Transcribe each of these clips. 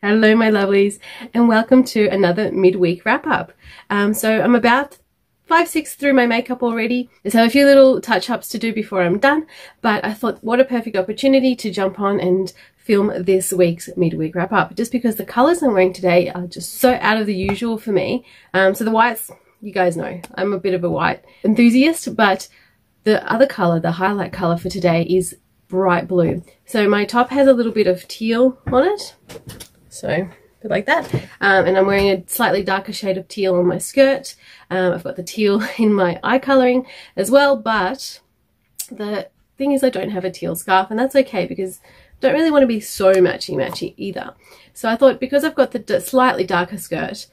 Hello my lovelies, and welcome to another midweek wrap-up. So I'm about 5-6 through my makeup already. Just have a few little touch-ups to do before I'm done, but I thought what a perfect opportunity to jump on and film this week's midweek wrap-up, just because the colours I'm wearing today are just so out of the usual for me. So the whites, you guys know, I'm a bit of a white enthusiast, but the other colour, the highlight colour for today is bright blue. So my top has a little bit of teal on it. So a bit like that, and I'm wearing a slightly darker shade of teal on my skirt. I've got the teal in my eye colouring as well, but the thing is I don't have a teal scarf, and that's okay because I don't really want to be so matchy either. So I thought, because I've got the slightly darker skirt,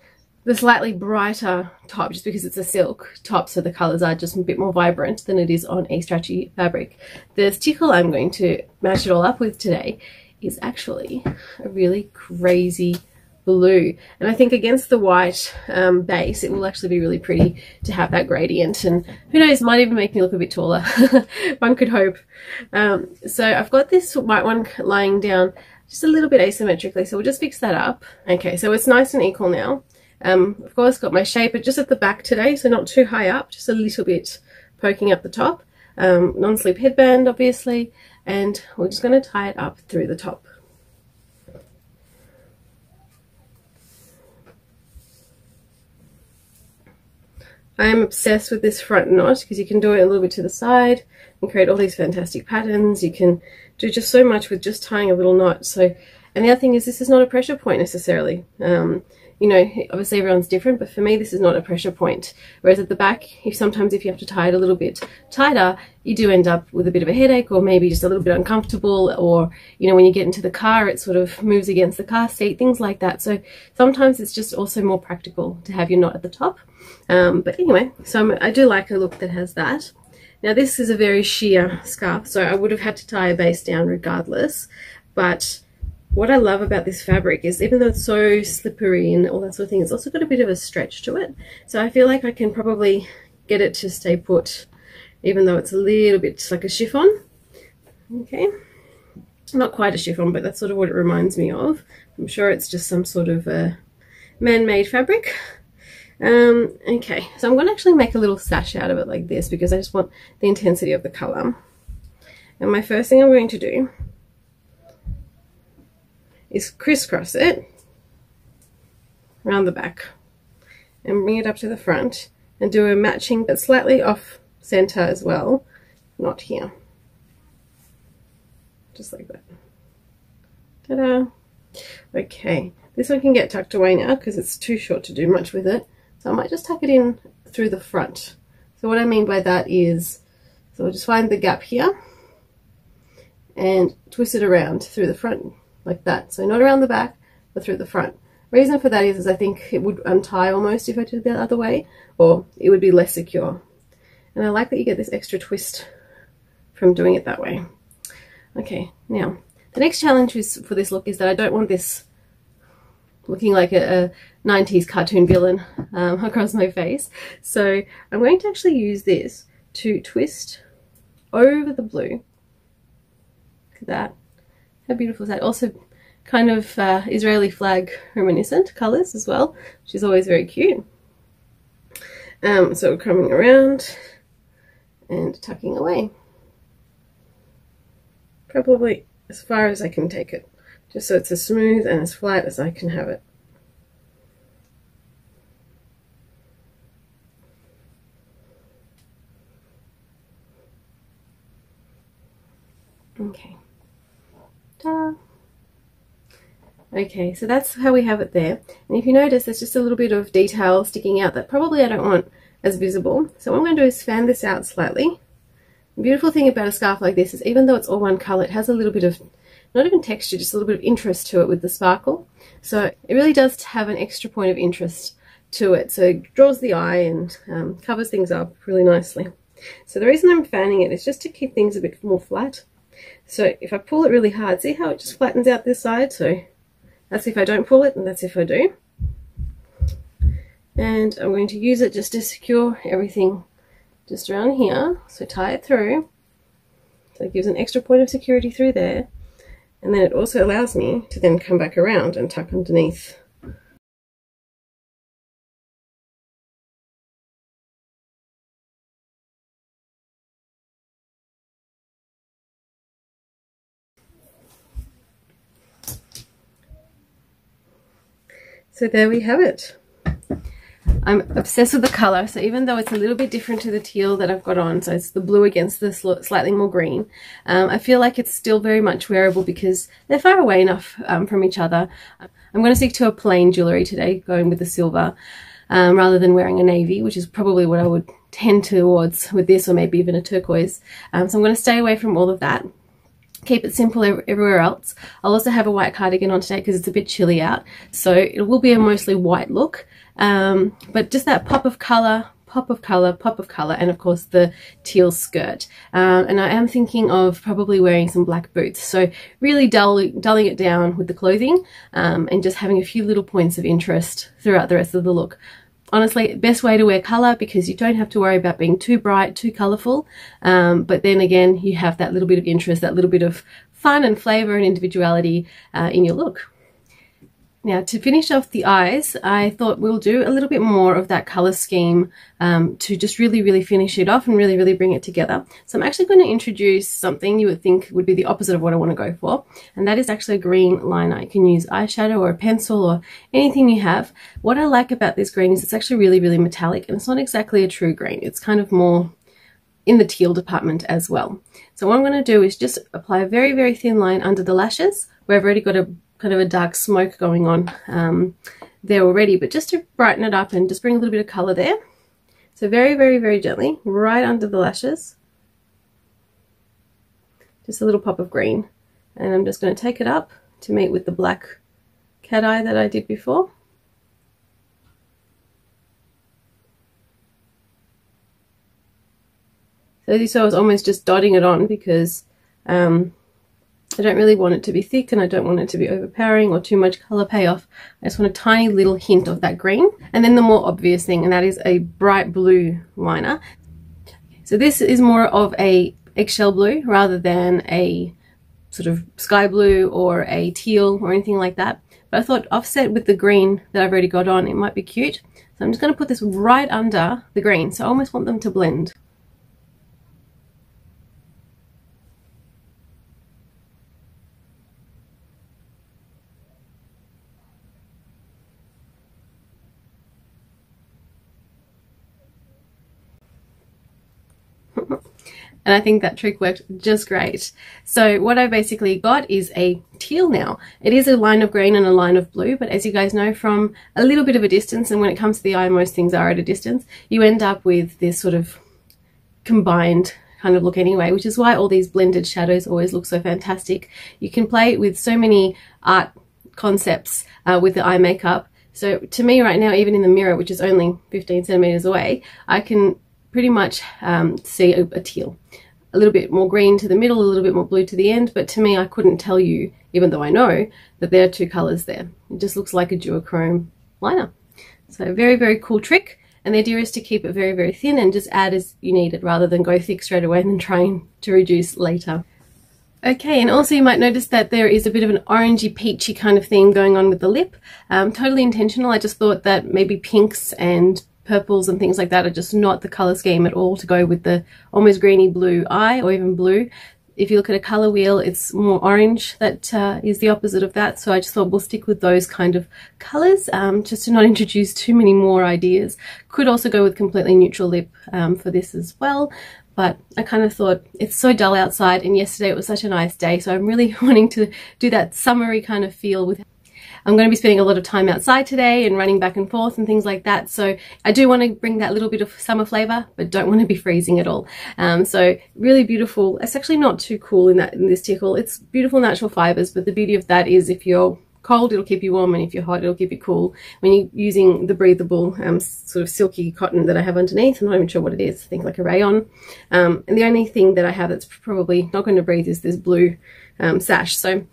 the slightly brighter top, just because it's a silk top, so the colours are just a bit more vibrant than it is on a stretchy fabric. The stickle I'm going to match it all up with today is actually a really crazy blue, and I think against the white base it will actually be really pretty to have that gradient, and who knows, might even make me look a bit taller. One could hope. So I've got this white one lying down just a little bit asymmetrically, so we'll just fix that up. Okay, so it's nice and equal now. Of course got my shaper just at the back today, so not too high up, just a little bit poking up the top. Non-slip headband obviously, and we're just going to tie it up through the top. I am obsessed with this front knot because you can do it a little bit to the side and create all these fantastic patterns. You can do just so much with just tying a little knot. So, and the other thing is, this is not a pressure point necessarily. You know, obviously everyone's different, but for me this is not a pressure point. Whereas at the back, sometimes if you have to tie it a little bit tighter, you do end up with a bit of a headache, or maybe just a little bit uncomfortable, or you know, when you get into the car it sort of moves against the car seat, things like that. So sometimes it's just also more practical to have your knot at the top. But anyway, so I do like a look that has that. Now this is a very sheer scarf, so I would have had to tie a base down regardless, but what I love about this fabric is, even though it's so slippery and all that sort of thing, it's also got a bit of a stretch to it. So I feel like I can probably get it to stay put, even though it's a little bit like a chiffon. Okay, not quite a chiffon, but that's sort of what it reminds me of. I'm sure it's just some sort of a man-made fabric. Okay, so I'm going to actually make a little sash out of it like this, because I just want the intensity of the colour. And my first thing I'm going to do is crisscross it around the back and bring it up to the front and do a matching but slightly off center as well, not here, just like that. Ta-da! Okay, this one can get tucked away now because it's too short to do much with it, so I might just tuck it in through the front. So what I mean by that is, so we'll just find the gap here and twist it around through the front like that. So not around the back, but through the front. Reason for that is I think it would untie almost if I did it the other way, or it would be less secure. And I like that you get this extra twist from doing it that way. Okay, now the next challenge for this look is that I don't want this looking like a 90s cartoon villain across my face. So I'm going to actually use this to twist over the blue. Look at that. How beautiful is that? Also kind of Israeli flag reminiscent colours as well, which is always very cute. So we're coming around and tucking away. Probably as far as I can take it, just so it's as smooth and as flat as I can have it. Okay. Okay, so that's how we have it there. And if you notice, there's just a little bit of detail sticking out that probably I don't want as visible. So what I'm going to do is fan this out slightly. The beautiful thing about a scarf like this is, even though it's all one colour, it has a little bit of, not even texture, just a little bit of interest to it with the sparkle. So it really does have an extra point of interest to it. So it draws the eye and covers things up really nicely. So the reason I'm fanning it is just to keep things a bit more flat. So if I pull it really hard, see how it just flattens out this side? So that's if I don't pull it, and that's if I do. And I'm going to use it just to secure everything just around here. So tie it through, So it gives an extra point of security through there. And then it also allows me to then come back around and tuck underneath. So there we have it. I'm obsessed with the color, so even though it's a little bit different to the teal that I've got on, so it's the blue against the slightly more green, I feel like it's still very much wearable because they're far away enough from each other. I'm going to stick to a plain jewellery today, going with the silver, rather than wearing a navy, which is probably what I would tend towards with this, or maybe even a turquoise. So I'm going to stay away from all of that. Keep it simple everywhere else. I'll also have a white cardigan on today because it's a bit chilly out, so it will be a mostly white look, but just that pop of color, pop of color, pop of color, and of course the teal skirt. And I am thinking of probably wearing some black boots, so really dulling it down with the clothing, and just having a few little points of interest throughout the rest of the look. Honestly, best way to wear colour because you don't have to worry about being too bright, too colourful, but then again you have that little bit of interest, that little bit of fun and flavour and individuality in your look. Now, to finish off the eyes, I thought we'll do a little bit more of that colour scheme to just really finish it off and really bring it together. So I'm actually going to introduce something you would think would be the opposite of what I want to go for, and that is actually a green liner. You can use eyeshadow or a pencil or anything you have. What I like about this green is it's actually really metallic, and it's not exactly a true green. It's kind of more in the teal department as well. So what I'm going to do is just apply a very thin line under the lashes where I've already got a kind of a dark smoke going on there already, but just to brighten it up and just bring a little bit of color there. So very gently, right under the lashes, just a little pop of green, and I'm just going to take it up to meet with the black cat eye that I did before. So as you saw, I was almost just dotting it on because I don't really want it to be thick, and I don't want it to be overpowering or too much color payoff. I just want a tiny little hint of that green. And then the more obvious thing, and that is a bright blue liner. So this is more of a eggshell blue rather than a sort of sky blue or a teal or anything like that. But I thought offset with the green that I've already got on, it might be cute. So I'm just going to put this right under the green. So I almost want them to blend. And I think that trick worked just great. So what I basically got is a teal now. It is a line of green and a line of blue, but as you guys know from a little bit of a distance, and when it comes to the eye, most things are at a distance, you end up with this sort of combined kind of look anyway, which is why all these blended shadows always look so fantastic. You can play with so many art concepts with the eye makeup. So to me right now, even in the mirror, which is only 15 centimeters away, I can pretty much see a teal. A little bit more green to the middle, a little bit more blue to the end, but to me I couldn't tell you, even though I know, that there are two colors there. It just looks like a duochrome liner. So very cool trick, and the idea is to keep it very thin and just add as you need it rather than go thick straight away and then trying to reduce later. Okay, and also you might notice that there is a bit of an orangey peachy kind of thing going on with the lip. Totally intentional. I just thought that maybe pinks and purples and things like that are just not the color scheme at all to go with the almost greeny blue eye, or even blue. If you look at a color wheel, it's more orange that is the opposite of that. So I just thought we'll stick with those kind of colors just to not introduce too many more ideas. Could also go with completely neutral lip for this as well. But I kind of thought it's so dull outside, and yesterday it was such a nice day, so I'm really wanting to do that summery kind of feel with. I'm going to be spending a lot of time outside today and running back and forth and things like that, so I do want to bring that little bit of summer flavour, but don't want to be freezing at all. So really beautiful. It's actually not too cool in this tickle. It's beautiful natural fibres, but the beauty of that is if you're cold it'll keep you warm, and if you're hot it'll keep you cool. When you're using the breathable sort of silky cotton that I have underneath, I'm not even sure what it is, I think like a rayon, and the only thing that I have that's probably not going to breathe is this blue sash. So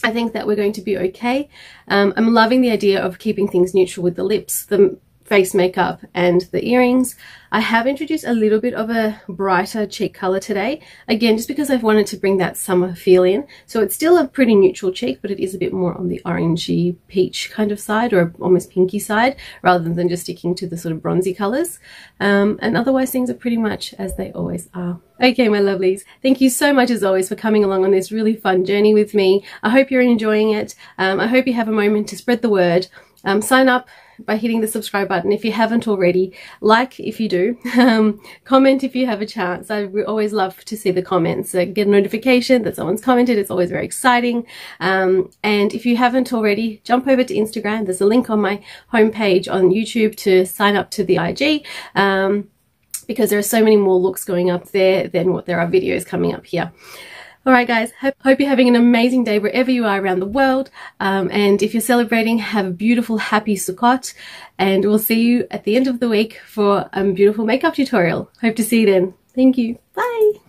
I think that we're going to be okay. I'm loving the idea of keeping things neutral with the lips. The face makeup and the earrings. I have introduced a little bit of a brighter cheek color today, again just because I've wanted to bring that summer feel in. So it's still a pretty neutral cheek, but it is a bit more on the orangey peach kind of side, or almost pinky side, rather than just sticking to the sort of bronzy colors. And otherwise things are pretty much as they always are. Okay, my lovelies, thank you so much as always for coming along on this really fun journey with me. I hope you're enjoying it. I hope you have a moment to spread the word. Sign up by hitting the subscribe button if you haven't already, like if you do, comment if you have a chance. I always love to see the comments, get a notification that someone's commented. It's always very exciting. And if you haven't already, jump over to Instagram. There's a link on my homepage on YouTube to sign up to the IG, because there are so many more looks going up there than what there are videos coming up here. Alright guys, hope you're having an amazing day wherever you are around the world, and if you're celebrating, have a beautiful happy Sukkot, and we'll see you at the end of the week for a beautiful makeup tutorial. Hope to see you then. Thank you. Bye!